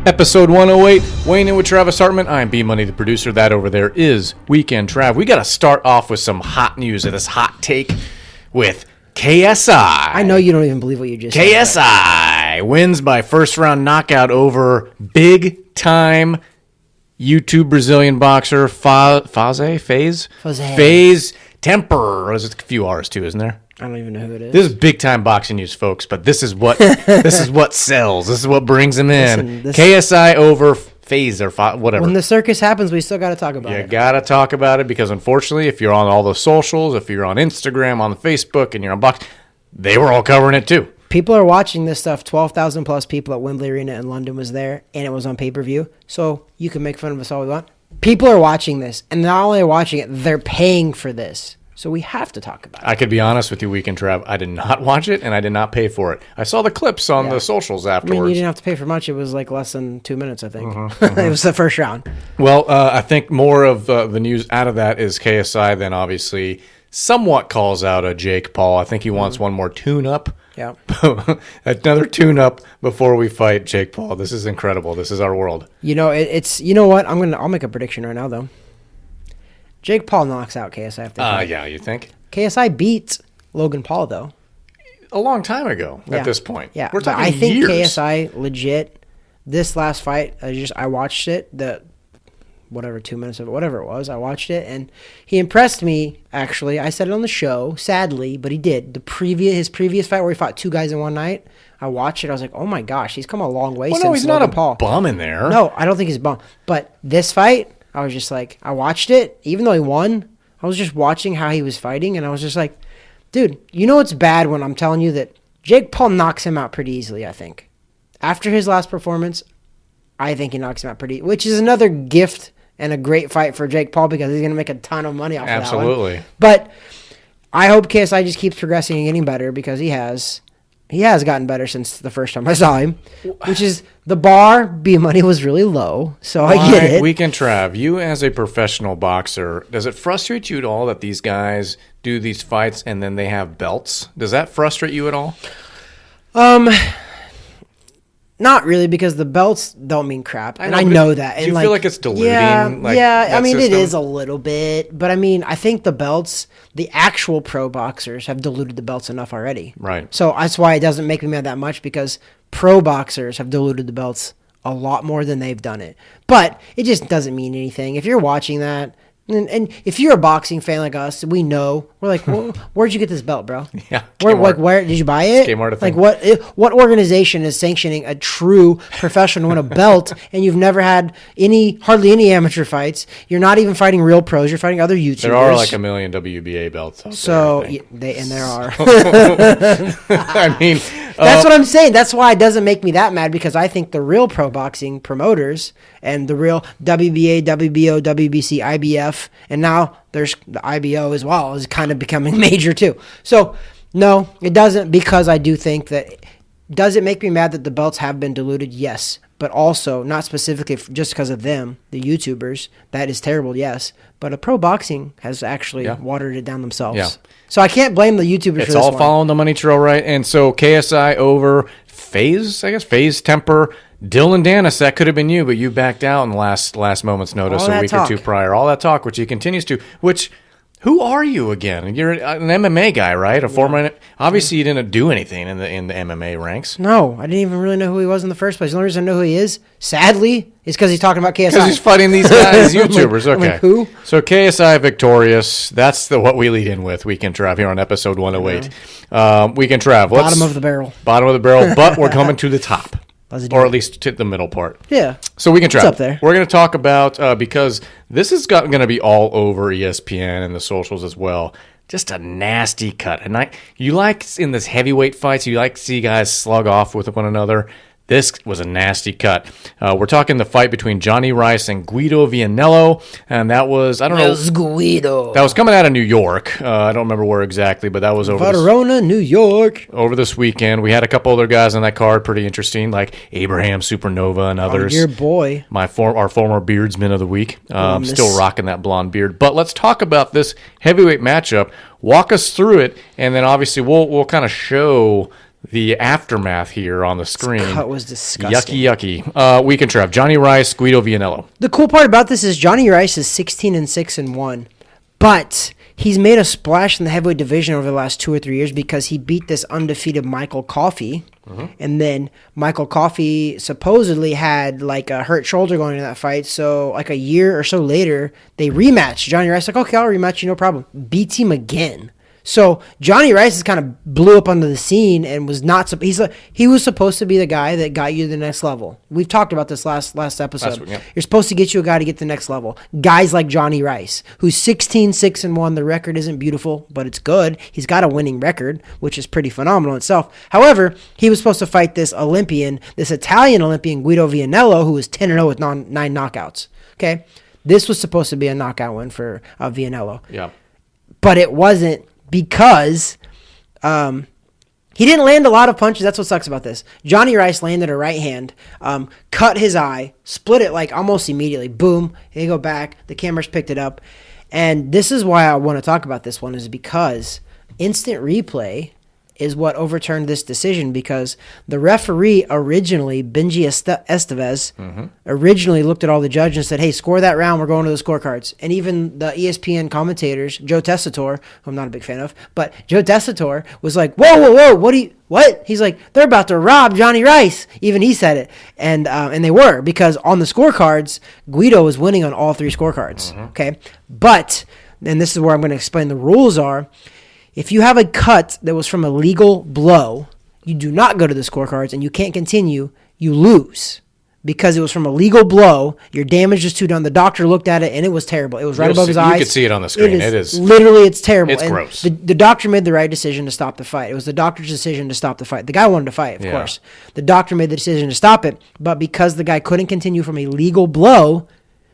Episode 108, weighing in with Travis Hartman. I'm B-Money, the producer. That over there is Weekend Trav. We got to start off with some hot news of this hot take with KSI. I know you don't even believe what you just said. KSI wins by first-round knockout over big-time YouTube Brazilian boxer Faze Temper. There's a few R's too, isn't there? I don't even know who it is. This is big-time boxing news, folks, but this is what sells. This is what brings him in. KSI over Faze or whatever. When the circus happens, we still got to talk about it. You got to talk about it because, unfortunately, if you're on all the socials, if you're on Instagram, on Facebook, and you're on box, they were all covering it too. People are watching this stuff. 12,000 plus people at Wembley Arena in London was there, and it was on pay-per-view. So you can make fun of us all we want. People are watching this, and not only are watching it, they're paying for this. So we have to talk about it. I could be honest with you, Weekend Trav. I did not watch it, and I did not pay for it. I saw the clips on the socials afterwards. I mean, you didn't have to pay for much. It was like less than 2 minutes, I think. It was the first round. Well, I think more of the news out of that is KSI then obviously somewhat calls out a Jake Paul. I think he wants one more tune-up. Yeah. Another tune-up before we fight Jake Paul. This is incredible. This is our world. You know, it's you know what? I'll make a prediction right now, though. Jake Paul knocks out KSI after fight. Yeah, you think? KSI beats Logan Paul, though. A long time ago at this point. Yeah, we're talking I think years. KSI legit, this last fight, I watched it, 2 minutes of it, whatever it was, I watched it, and he impressed me, actually. I said it on the show, sadly, but he did. His previous fight where he fought two guys in one night, I watched it, I was like, oh my gosh, he's come a long way since he's Logan not Paul. Bum in there. No, I don't think he's a bum. But this fight, I was just like, I watched it, even though he won, I was just watching how he was fighting, and I was just like, dude, you know it's bad when I'm telling you that Jake Paul knocks him out pretty easily, I think. After his last performance, I think he knocks him out pretty, which is another gift and a great fight for Jake Paul because he's going to make a ton of money off of that one. Absolutely. But I hope KSI just keeps progressing and getting better because he has gotten better since the first time I saw him, which is the bar, B-Money, was really low, so I get it. Weekend Trav, you as a professional boxer, does it frustrate you at all that these guys do these fights and then they have belts? Does that frustrate you at all? Not really, because the belts don't mean crap, and I know that. Do you feel like it's diluting? Yeah, I mean, it is a little bit, but I mean, I think the belts, the actual pro boxers have diluted the belts enough already. Right. So that's why it doesn't make me mad that much, because pro boxers have diluted the belts a lot more than they've done it. But it just doesn't mean anything. If you're watching that, and if you're a boxing fan like us, we know. We're like, well, where'd you get this belt, bro? Yeah. Where did you buy it? Kmart, like what organization is sanctioning a true professional to win a belt? And you've never had hardly any amateur fights. You're not even fighting real pros. You're fighting other YouTubers. There are like a million WBA belts out there. There are. I mean, that's what I'm saying. That's why it doesn't make me that mad, because I think the real pro boxing promoters and the real WBA, WBO, WBC, IBF, and now there's the IBO as well, is kind of becoming major too. So, no, it doesn't, because I do think that, does it make me mad that the belts have been diluted? Yes. But also, not specifically just because of them, the YouTubers. That is terrible, yes. But a pro boxing has actually watered it down themselves. Yeah. So I can't blame the YouTubers for this one. It's all following the money trail, right? And so KSI over Faze Temper. Dylan Dennis, that could have been you, but you backed out in the last moment's notice a week or two prior. All that talk, which he continues to. Who are you again? You're an MMA guy, right? A former. Obviously, you didn't do anything in the MMA ranks. No, I didn't even really know who he was in the first place. The only reason I know who he is, sadly, is because he's talking about KSI. Because he's fighting these guys, YouTubers. Okay. I'm like, who? So KSI victorious. That's what we lead in with. Weekend Trav here on episode 108. Weekend Trav. Bottom of the barrel. Bottom of the barrel, but we're coming to the top. Or at least to the middle part. Yeah. So we can try. It's up there. We're going to talk about, because this is going to be all over ESPN and the socials as well, just a nasty cut. And you like, in this heavyweight fights, you like to see guys slug off with one another. This was a nasty cut. We're talking the fight between Jonnie Rice and Guido Vianello, and that was, I don't know. It was Guido. That was coming out of New York. I don't remember where exactly, but that was over Verona, New York. Over this weekend. We had a couple other guys on that card, pretty interesting, like Abraham Supernova and others. Your boy. Our former beardsman of the week. Still rocking that blonde beard. But let's talk about this heavyweight matchup. Walk us through it, and then obviously we'll kind of show the aftermath here on the screen. This cut was disgusting. Yucky. We can trap Johnny Rice, Guido Vianello. The cool part about this is Johnny Rice is 16-6-1, but he's made a splash in the heavyweight division over the last 2 or 3 years because he beat this undefeated Michael Coffey. And then Michael Coffey supposedly had like a hurt shoulder going into that fight. So like a year or so later, they rematched. Johnny Rice like, okay, I'll rematch you, no problem. Beats him again. So Johnny Rice is kind of blew up onto the scene and was not. He was supposed to be the guy that got you to the next level. We've talked about this last episode. Week, yeah. You're supposed to get you a guy to get to the next level. Guys like Johnny Rice, who's 16-6-1. The record isn't beautiful, but it's good. He's got a winning record, which is pretty phenomenal itself. However, he was supposed to fight this Italian Olympian, Guido Vianello, who was 10-0 with 9 knockouts. Okay, this was supposed to be a knockout win for Vianello. Yeah, but it wasn't. Because he didn't land a lot of punches. That's what sucks about this. Johnny Rice landed a right hand, cut his eye, split it like almost immediately. Boom. They go back. The cameras picked it up. And this is why I want to talk about this one is because instant replay is what overturned this decision because the referee originally, Benji Estevez, originally looked at all the judges and said, hey, score that round. We're going to the scorecards. And even the ESPN commentators, Joe Tessitore, who I'm not a big fan of, but Joe Tessitore was like, whoa, what? He's like, they're about to rob Johnny Rice. Even he said it. And they were because on the scorecards, Guido was winning on all 3 scorecards. Okay. But, and this is where I'm going to explain the rules are, if you have a cut that was from a legal blow, you do not go to the scorecards and you can't continue, you lose. Because it was from a legal blow, your damage is too done. The doctor looked at it and it was terrible. It was right above his eyes. You could see it on the screen. It is literally, it's terrible. It's gross. The doctor made the right decision to stop the fight. It was the doctor's decision to stop the fight. The guy wanted to fight, of course. The doctor made the decision to stop it, but because the guy couldn't continue from a legal blow,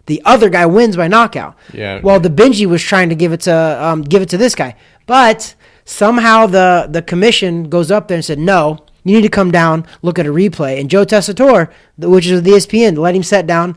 the other guy wins by knockout. Yeah. Well, the Benji was trying to give it to this guy, but somehow the commission goes up there and said, no, you need to come down, look at a replay. And Joe Tessitore, which is the ESPN, let him sit down.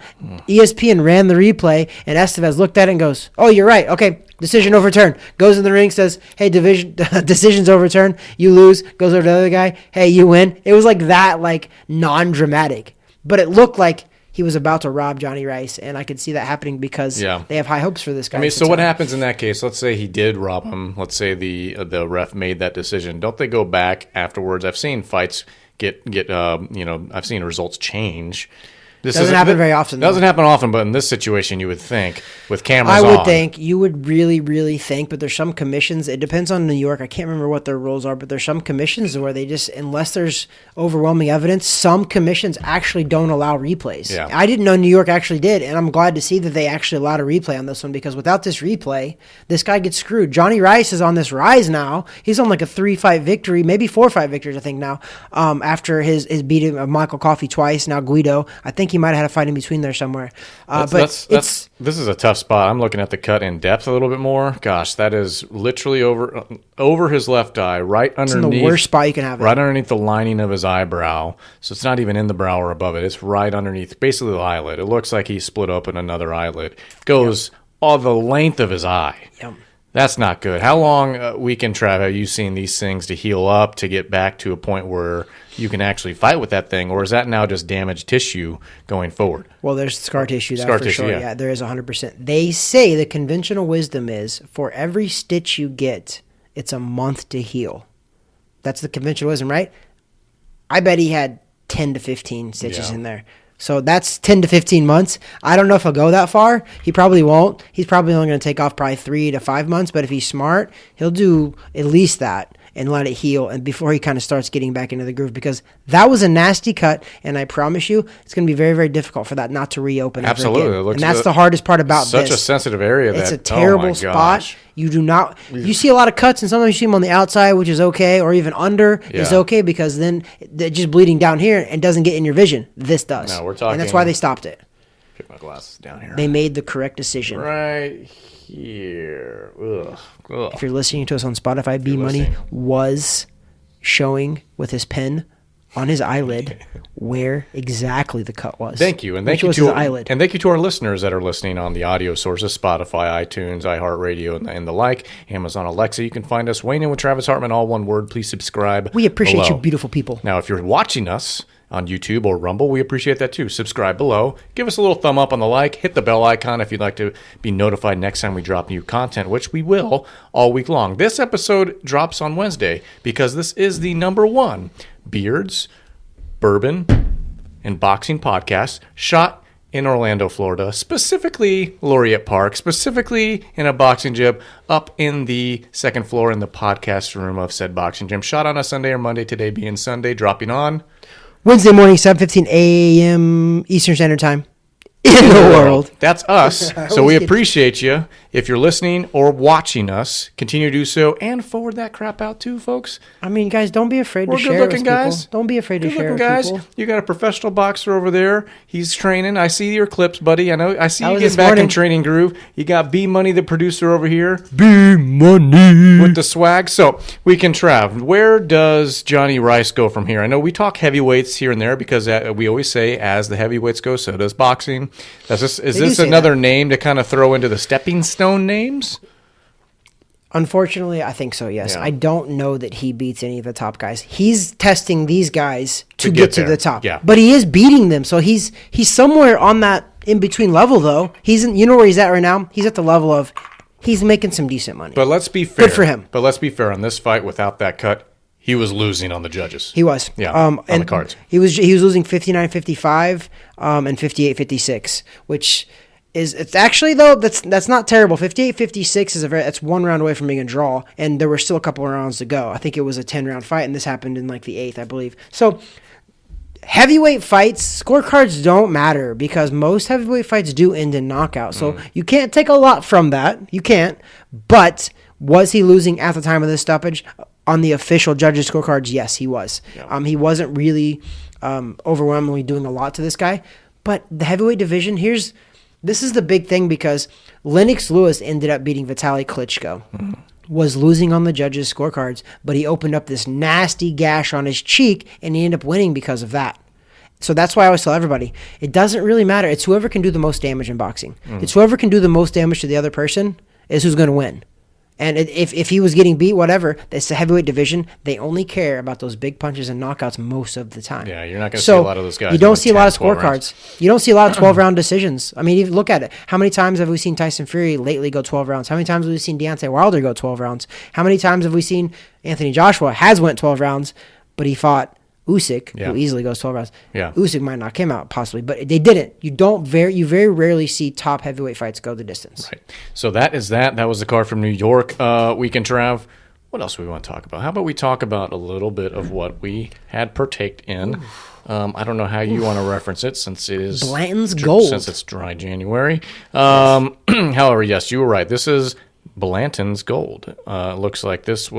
ESPN ran the replay, and Estevez looked at it and goes, oh, you're right. Okay, decision overturned. Goes in the ring, says, hey, decision's overturned. You lose. Goes over to the other guy. Hey, you win. It was like that, like non-dramatic. But it looked like he was about to rob Johnny Rice, and I could see that happening because they have high hopes for this guy. I mean, so what happens in that case? Let's say he did rob him. Let's say the ref made that decision. Don't they go back afterwards? I've seen fights get I've seen results change. This doesn't happen very often. Doesn't happen often, but in this situation, you would think with cameras on. I would think you would really, really think, but there's some commissions. It depends on New York. I can't remember what their rules are, but there's some commissions where they just, unless there's overwhelming evidence, some commissions actually don't allow replays. Yeah. I didn't know New York actually did, and I'm glad to see that they actually allowed a replay on this one because without this replay, this guy gets screwed. Johnny Rice is on this rise now. He's on like a 3-fight victory, maybe 4-fight victories, I think now, after his beating of Michael Coffey twice, now Guido. I think he might have had a fight in between there somewhere. This is a tough spot. I'm looking at the cut in depth a little bit more. Gosh, that is literally over his left eye, right underneath. It's in the worst spot you can have it. Right underneath the lining of his eyebrow. So it's not even in the brow or above it. It's right underneath, basically the eyelid. It looks like he split open another eyelid. Goes all the length of his eye. Yep. That's not good. How long, Weekend Trav, have you seen these things to heal up to get back to a point where you can actually fight with that thing? Or is that now just damaged tissue going forward? Well, there's scar tissue there for sure. Yeah, there is 100%. They say the conventional wisdom is for every stitch you get, it's a month to heal. That's the conventional wisdom, right? I bet he had 10 to 15 stitches in there. So that's 10 to 15 months. I don't know if he'll go that far. He probably won't. He's probably only going to take off probably 3 to 5 months. But if he's smart, he'll do at least that and let it heal and before he kind of starts getting back into the groove because that was a nasty cut. And I promise you, it's going to be very, very difficult for that not to reopen. Absolutely. And that's the hardest part about such a sensitive area. It's a terrible spot. You do not. You see a lot of cuts, and sometimes you see them on the outside, which is okay, or even under is okay because then they're just bleeding down here and doesn't get in your vision. This does. No, we're talking. And that's why they stopped it. Get my glasses down here. They made the correct decision. Right here. Ugh. If you're listening to us on Spotify, B Money was showing with his pen on his eyelid where exactly the cut was. Thank you. And thank you to our listeners that are listening on the audio sources, Spotify, iTunes, iHeartRadio, and the like, Amazon Alexa. You can find us, Weighing In with Travis Hartman, all one word. Please subscribe. We appreciate below. you, beautiful people. Now, if you're watching us on YouTube or Rumble, we appreciate that too. Subscribe below. Give us a little thumb up on the like. Hit the bell icon if you'd like to be notified next time we drop new content, which we will all week long. This episode drops on Wednesday because this is the #1 Beards, Bourbon, and Boxing podcast shot in Orlando, Florida, specifically Laureate Park, specifically in a boxing gym up in the second floor in the podcast room of said boxing gym. Shot on a Sunday or Monday, today being Sunday, dropping on Wednesday morning, 7:15 a.m. Eastern Standard Time in the world. That's us. So we appreciate you. If you're listening or watching us, continue to do so and forward that crap out too, folks. I mean, guys, don't be afraid to share it with people. Guys. Don't be afraid to share it with guys. people. You got a professional boxer over there. He's training. I see your clips, buddy. I see you getting back in training groove. You got B Money, the producer over here. B Money. With the swag. So we can travel. Where does Johnny Rice go from here? I know we talk heavyweights here and there because we always say as the heavyweights go, so does boxing. Is this another name to kind of throw into the stepping stone names? Unfortunately, I think so, yes. Yeah. I don't know that he beats any of the top guys. He's testing these guys to get to the top. Yeah. But he is beating them, so he's somewhere on that in-between level, though. You know where he's at right now? He's at the level of he's making some decent money. But let's be fair. Good for him. But let's be fair. On this fight, without that cut, he was losing on the judges. He was. Yeah, on the cards. He was losing 59-55 and 58-56, which is it's actually though that's not terrible. 58-56 is that's one round away from being a draw, and there were still a couple of rounds to go. I think it was a 10-round fight, and this happened in like the 8th, I believe. So heavyweight fights, scorecards don't matter because most heavyweight fights do end in knockout. So you can't take a lot from that. You can't. But was he losing at the time of this stoppage? On the official judges' scorecards, yes, he was. Yeah. He wasn't really overwhelmingly doing a lot to this guy. But the heavyweight division, this is the big thing because Lennox Lewis ended up beating Vitaly Klitschko. Was losing on the judges' scorecards, but he opened up this nasty gash on his cheek, and he ended up winning because of that. So that's why I always tell everybody, it doesn't really matter. It's whoever can do the most damage in boxing. It's whoever can do the most damage to the other person is who's going to win. And if he was getting beat, whatever, it's the heavyweight division. They only care about those big punches and knockouts most of the time. Yeah, you're not going to see a lot of those guys. You don't see a lot of scorecards. You don't see a lot of 12-round decisions. I mean, even look at it. How many times have we seen Tyson Fury lately go 12 rounds? How many times have we seen Deontay Wilder go 12 rounds? How many times have we seen Anthony Joshua has went 12 rounds, but he fought Usyk, who easily goes 12 rounds. Yeah. Usyk might knock him out, possibly, but they didn't. You very rarely see top heavyweight fights go the distance. Right. So that is that. That was the card from New York. Weekend Trav. What else do we want to talk about? How about we talk about a little bit of what we had partaked in? I don't know how you want to reference it since it is Blanton's Gold. Since it's dry January. However, yes, you were right. This is Blanton's Gold. Looks like this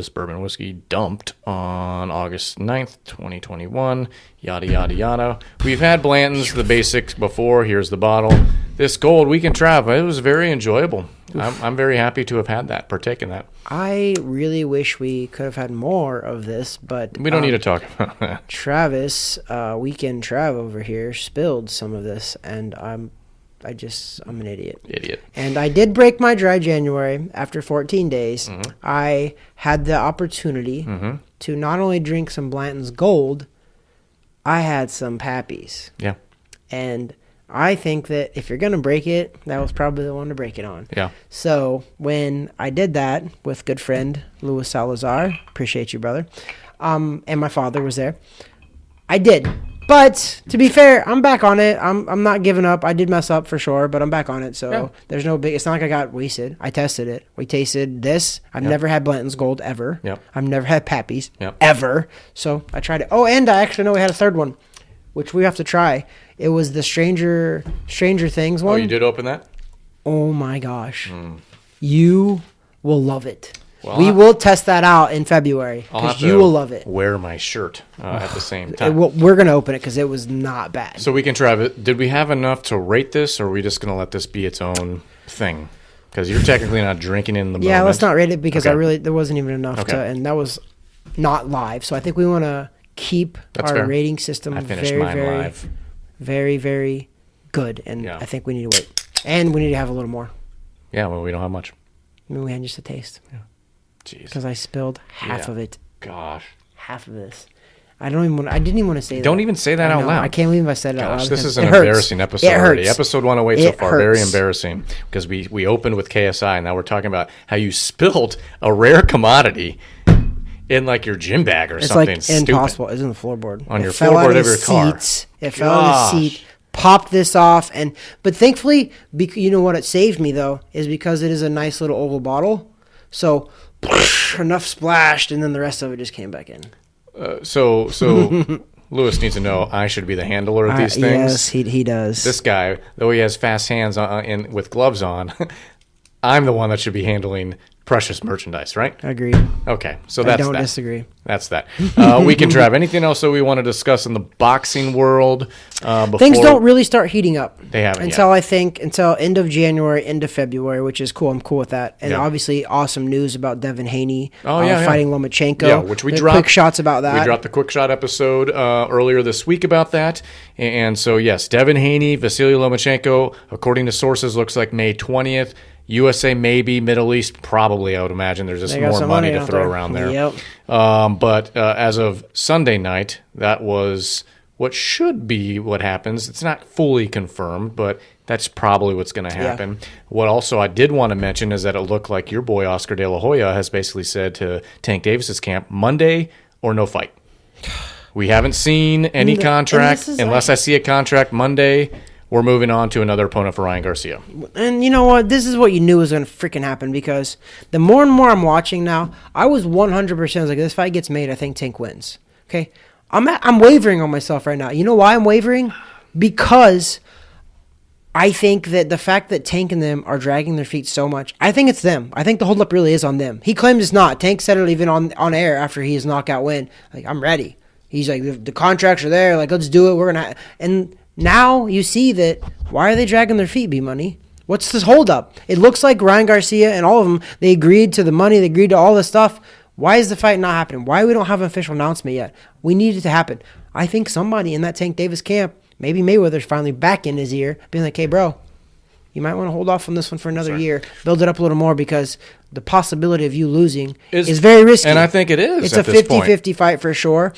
bourbon whiskey dumped on August 9th, 2021, yada, yada, yada. We've had Blanton's, the basics before. Here's the bottle. This gold, Weekend Trav, it was very enjoyable. I'm very happy to have had that, partaken that. I really wish we could have had more of this, but... We don't need to talk about that. Travis, Weekend Trav over here, spilled some of this, and I'm an idiot. And I did break my dry January after 14 days. I had the opportunity to not only drink some Blanton's Gold, I had some Pappies. Yeah. And I think that if you're going to break it, that was probably the one to break it on. Yeah. So when I did that with good friend Louis Salazar, appreciate you, brother, and my father was there, I did. But to be fair, I'm back on it. I'm not giving up. I did mess up for sure, but I'm back on it. So there's no big. It's not like I got wasted. I tested it. We tasted this. I've never had Blanton's Gold ever. I've never had Pappy's ever. So I tried it. Oh, and I actually know we had a third one, which we have to try. It was the Stranger Things one. Oh, you did open that? Oh my gosh, you will love it. Well, we will test that out in February because you will love it. Wear my shirt at the same time. We're going to open it because it was not bad. So we can try it. Did we have enough to rate this, or are we just going to let this be its own thing? Because you're technically not drinking in the moment. Yeah, let's not rate it because there wasn't even enough to. And that was not live. So I think we want to keep That's our fair. rating system I finished very, mine very, live. very, very good. And Yeah. I think we need to wait. And we need to have a little more. Yeah, well, we don't have much. I mean, we had just a taste. Jeez. Because I spilled half of it. Gosh. Half of this. I didn't even want to say that. Don't even say that I out know. loud. I can't believe I said it out Gosh, loud. this because is an it hurts. embarrassing episode It hurts. already. Episode 108 so It far. Very hurts. embarrassing because we opened with KSI and now we're talking about how you spilled a rare commodity in like your gym bag or It's something like stupid. impossible. It's in the floorboard. On It your fell floorboard out of of your his car. seats. It fell out of Gosh. his seat. Popped this off, but thankfully, you know what it saved me though is because it is a nice little oval bottle. So enough splashed, and then the rest of it just came back in. So Lewis needs to know I should be the handler of these things. Yes, he does. This guy, though he has fast hands with gloves on, I'm the one that should be handling precious merchandise, right? Agreed. Okay, so I that's don't that. disagree. That's that. We can Trav. Anything else that we want to discuss in the boxing world? Before Things don't really start heating up. They haven't until yet. I think until end of January, end of February, which is cool. I'm cool with that. And Yeah. obviously, awesome news about Devin Haney Yeah. fighting Lomachenko. Yeah, which we The dropped. quick shots about that. We dropped the quick shot episode earlier this week about that. And so, yes, Devin Haney, Vasily Lomachenko, according to sources, looks like May 20th. USA maybe, Middle East probably, I would imagine. There's just They got more some money money to out throw there. around there. Yep. But as of Sunday night, that was what should be what happens. It's not fully confirmed, but that's probably what's going to happen. What also I did want to mention is that it looked like your boy Oscar De La Hoya has basically said to Tank Davis's camp, Monday or no fight. We haven't seen any And contract. this is Unless I see a contract Monday, we're moving on to another opponent for Ryan Garcia. And you know what? This is what you knew was going to freaking happen because the more and more I'm watching now, I was 100% like, this fight gets made, I think Tank wins. Okay? I'm wavering on myself right now. You know why I'm wavering? Because I think that the fact that Tank and them are dragging their feet so much, I think it's them. I think the holdup really is on them. He claims it's not. Tank said it even on air after his knockout win. Like, I'm ready. He's like, the contracts are there. Like, let's do it. We're going to... And now you see that, why are they dragging their feet, B-Money? What's this holdup? It looks like Ryan Garcia and all of them, they agreed to the money. They agreed to all this stuff. Why is the fight not happening? Why we don't have an official announcement yet? We need it to happen. I think somebody in that Tank Davis camp, maybe Mayweather's finally back in his ear, being like, hey, bro, you might want to hold off on this one for another year. Build it up a little more because the possibility of you losing is very risky. And I think it is. It's a 50-50 fight for sure.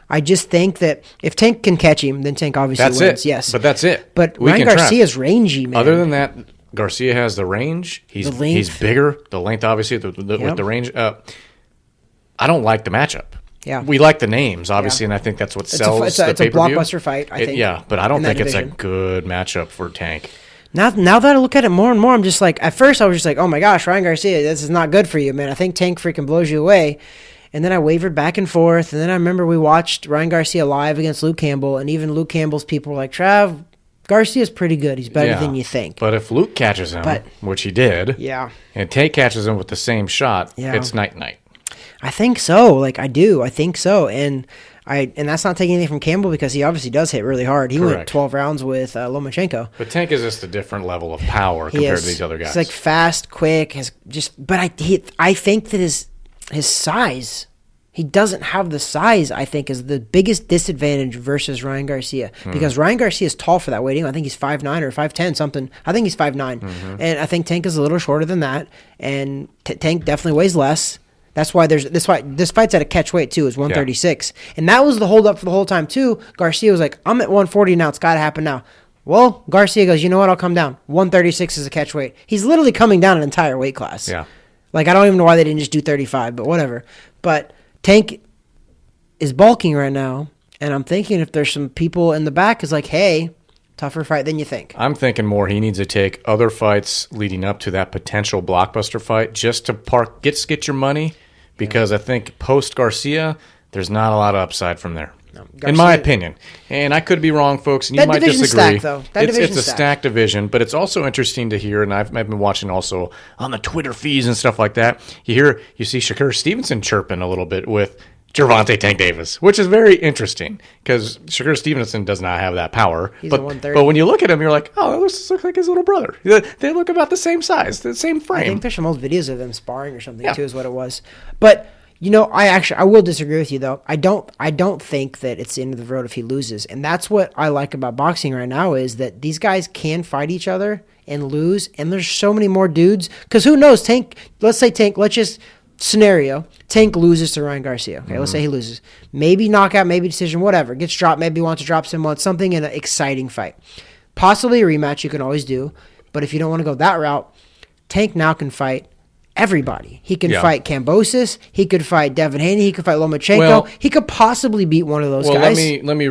I just think that if Tank can catch him, then Tank obviously That's wins. it. Yes. But that's it. But We Ryan can Garcia's rangy, man. Other than that, Garcia has the range. He's The length. he's bigger. The length, obviously, with the range. I don't like the matchup. Yeah. We like the names, obviously, and I think that's what sells it's the a pay-per-view. blockbuster fight, I think, Yeah, but I don't in that think it's a division. good matchup for Tank. Now that I look at it more and more, I'm just like, at first I was just like, oh my gosh, Ryan Garcia, this is not good for you, man. I think Tank freaking blows you away. And then I wavered back and forth. And then I remember we watched Ryan Garcia live against Luke Campbell. And even Luke Campbell's people were like, Trav, Garcia's pretty good. He's better than you think. But if Luke catches him, which he did, Yeah. and Tank catches him with the same shot, Yeah. it's night-night. I think so. Like, I do. I think so. And that's not taking anything from Campbell because he obviously does hit really hard. He went Correct. 12 rounds with Lomachenko. But Tank is just a different level of power compared to these other guys. He's like fast, quick. But I think that his size, he doesn't have the size. I think is the biggest disadvantage versus Ryan Garcia because Ryan Garcia is tall for that weight. I think he's 5'9" or 5'10", something. I think he's 5'9", and I think Tank is a little shorter than that. And Tank definitely weighs less. That's why there's this fight. This fight's at a catch weight too. Is 136, and that was the holdup for the whole time too. Garcia was like, "I'm at 140 now. It's got to happen now." Well, Garcia goes, "You know what? I'll come down. 136 is a catch weight." He's literally coming down an entire weight class. Yeah. Like I don't even know why they didn't just do 35, but whatever. But Tank is bulking right now, and I'm thinking if there's some people in the back is like, "Hey, tougher fight than you think." I'm thinking more he needs to take other fights leading up to that potential blockbuster fight just to get your money because I think post Garcia, there's not a lot of upside from there. In my opinion. And I could be wrong, folks, and you That might division's disagree. stacked, though. That It's division's a stacked. stacked division, but it's also interesting to hear, and I've been watching also on the Twitter feeds and stuff like that. You see Shakur Stevenson chirping a little bit with Gervonta Tank Davis, which is very interesting because Shakur Stevenson does not have that power. He's but, a 130. but when you look at him, you're like, oh, that looks like his little brother. They look about the same size, the same I frame. think there's some old videos of them sparring or something Yeah. too, is what it was. But I will disagree with you though. I don't think that it's the end of the road if he loses, and that's what I like about boxing right now is that these guys can fight each other and lose, and there's so many more dudes. Because who knows? Let's just scenario. Tank loses to Ryan Garcia. Okay, let's say he loses. Maybe knockout, maybe decision, whatever. Gets dropped. Maybe wants to drop someone. Something in an exciting fight. Possibly a rematch. You can always do, but if you don't want to go that route, Tank now can fight everybody. He can fight Kambosos. He could fight Devin Haney. He could fight Lomachenko. Well, he could possibly beat one of those guys. Let me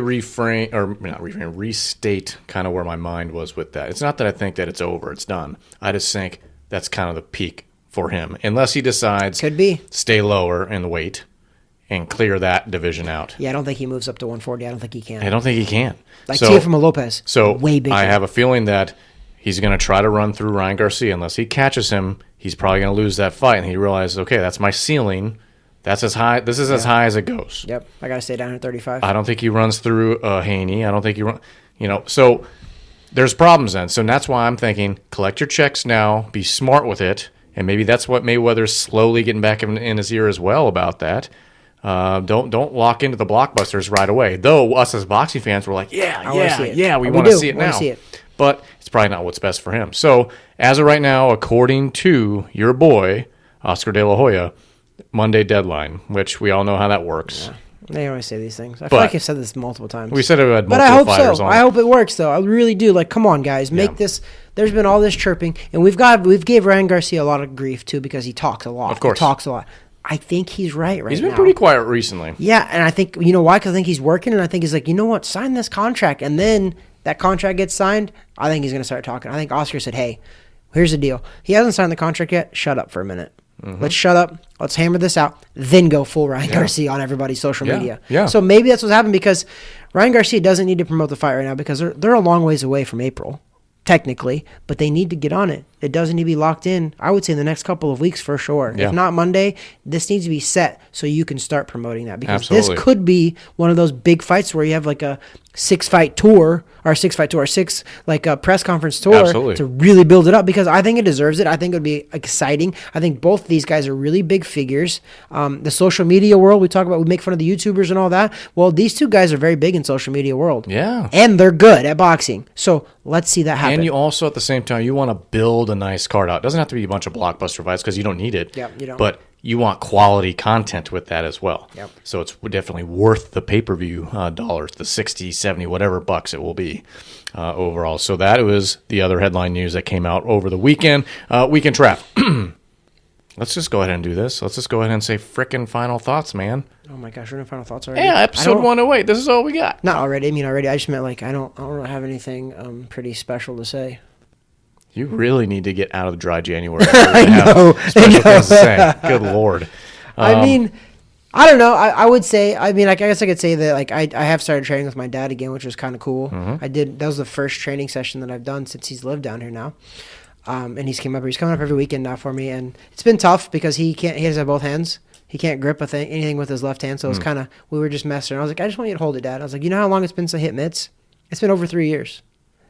restate kind of where my mind was with that. It's not that I think that it's over, it's done. I just think that's kind of the peak for him, unless he decides could be stay lower in the weight and clear that division out. Yeah, I don't think he moves up to 140. I don't think he can. I don't think he can. Like Teofimo Lopez. So way bigger. I have a feeling that he's going to try to run through Ryan Garcia. Unless he catches him, he's probably going to lose that fight. And he realizes, okay, that's my ceiling. That's as high. This is as high as it goes. Yep. I got to stay down at 35. I don't think he runs through Haney. I don't think he run. So there's problems then. So that's why I'm thinking, collect your checks now. Be smart with it. And maybe that's what Mayweather's slowly getting back in his ear as well about that. Don't lock into the blockbusters right away. Though us as boxing fans were like, we want to see it now. But it's probably not what's best for him. So as of right now, according to your boy Oscar De La Hoya, Monday deadline, which we all know how that works. Yeah. They always say these things. I feel like I've said this multiple times. We said it had multiple but I hope fighters so. on. I hope it works though. I really do. Like, come on, guys, make this. There's been all this chirping, and we've gave Ryan Garcia a lot of grief too because he talks a lot. Of course, he talks a lot. I think he's right now. He's been pretty quiet recently. Yeah, and I think you know why? Because I think he's working, and I think he's like, you know what, sign this contract, and then that contract gets signed. I think he's going to start talking. I think Oscar said, hey, here's the deal. He hasn't signed the contract yet. Shut up for a minute. Mm-hmm. Let's shut up. Let's hammer this out. Then go full Ryan Garcia on everybody's social media. Yeah. So maybe that's what's happened because Ryan Garcia doesn't need to promote the fight right now because they're a long ways away from April, technically, but they need to get on it. It doesn't need to be locked in, I would say, in the next couple of weeks for sure. Yeah. If not Monday, this needs to be set so you can start promoting that because this could be one of those big fights where you have like a six press conference tour to really build it up because I think it deserves it. I think it would be exciting. I think both these guys are really big figures. The social media world, we make fun of the YouTubers and all that. Well, these two guys are very big in social media world. Yeah. And they're good at boxing. So let's see that happen. And you also, at the same time, you want to build a nice card out. It doesn't have to be a bunch of blockbuster fights because you don't need it. Yeah, you don't. But you want quality content with that as well. Yep. So it's definitely worth the pay-per-view dollars, the 60, 70, whatever bucks it will be overall. So that was the other headline news that came out over the weekend. Weekend Trap. Let's just go ahead and do this. Let's just go ahead and say frickin' final thoughts, man. Oh my gosh, we're doing final thoughts already? Yeah, episode 108. This is all we got. Not already. I mean, already. I just meant like I don't really have anything pretty special to say. You really need to get out of the dry January. I know. Special things to say. Good Lord. I mean, I don't know. I would say, I mean, I guess I could say that like I have started training with my dad again, which was kind of cool. Mm-hmm. That was the first training session that I've done since he's lived down here now. And he's coming up every weekend now for me. And it's been tough because he doesn't have both hands. He can't grip anything with his left hand. So it's kind of, we were just messing around. I was like, I just want you to hold it, Dad. I was like, you know how long it's been since I hit mitts? It's been over 3 years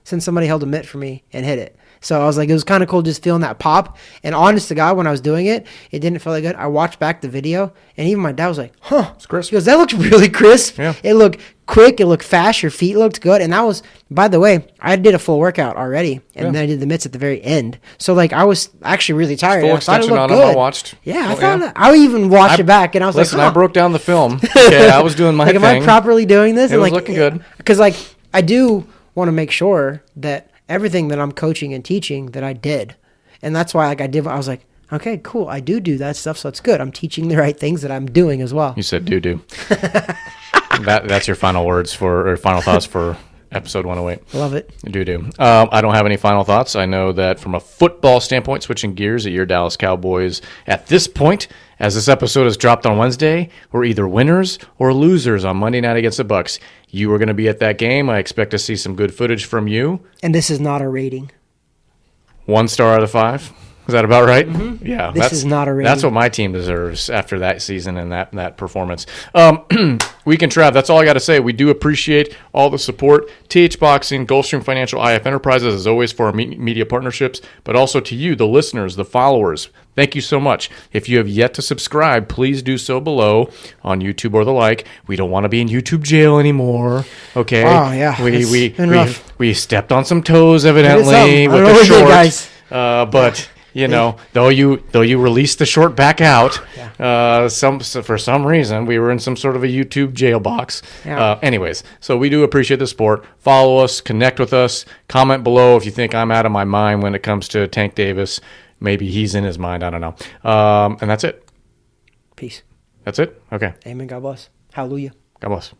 since somebody held a mitt for me and hit it. So I was like, it was kind of cool just feeling that pop. And honest to God, when I was doing it, it didn't feel that good. I watched back the video, and even my dad was like, huh. It's crisp. He goes, that looked really crisp. Yeah. It looked quick. It looked fast. Your feet looked good. And that was, by the way, I did a full workout already, and then I did the mitts at the very end. So, like, I was actually really tired. Full I thought it extension looked on good. them, I watched. Yeah, I even watched it back, and I was listen, like, I broke down the film. Okay, I was doing my like, thing. am I properly doing this? It was looking good. Because, like, I do want to make sure that everything that I'm coaching and teaching that I did. And that's why I was like, okay, cool. I do that stuff. So it's good. I'm teaching the right things that I'm doing as well. You said do. That's your final words or final thoughts for episode 108. Love it. Do. I don't have any final thoughts. I know that from a football standpoint, switching gears at your Dallas Cowboys at this point, as this episode is dropped on Wednesday, we're either winners or losers on Monday night against the Bucs. You are going to be at that game. I expect to see some good footage from you. And this is not a rating. 1 star out of 5. Is that about right? Mm-hmm. Yeah. This is not a ring. That's what my team deserves after that season and that performance. Weekend Trav, that's all I got to say. We do appreciate all the support. TH Boxing, Gulfstream Financial, IF Enterprises, as always, for our media partnerships, but also to you, the listeners, the followers. Thank you so much. If you have yet to subscribe, please do so below on YouTube or the like. We don't want to be in YouTube jail anymore. Okay. Oh yeah. We stepped on some toes evidently with the short. Guys. But you know, though you released the short back out, for some reason we were in some sort of a YouTube jail box. Yeah. Anyways, so we do appreciate the support. Follow us, connect with us, comment below if you think I'm out of my mind when it comes to Tank Davis. Maybe he's in his mind. I don't know. And that's it. Peace. That's it? Okay. Amen. God bless. Hallelujah. God bless.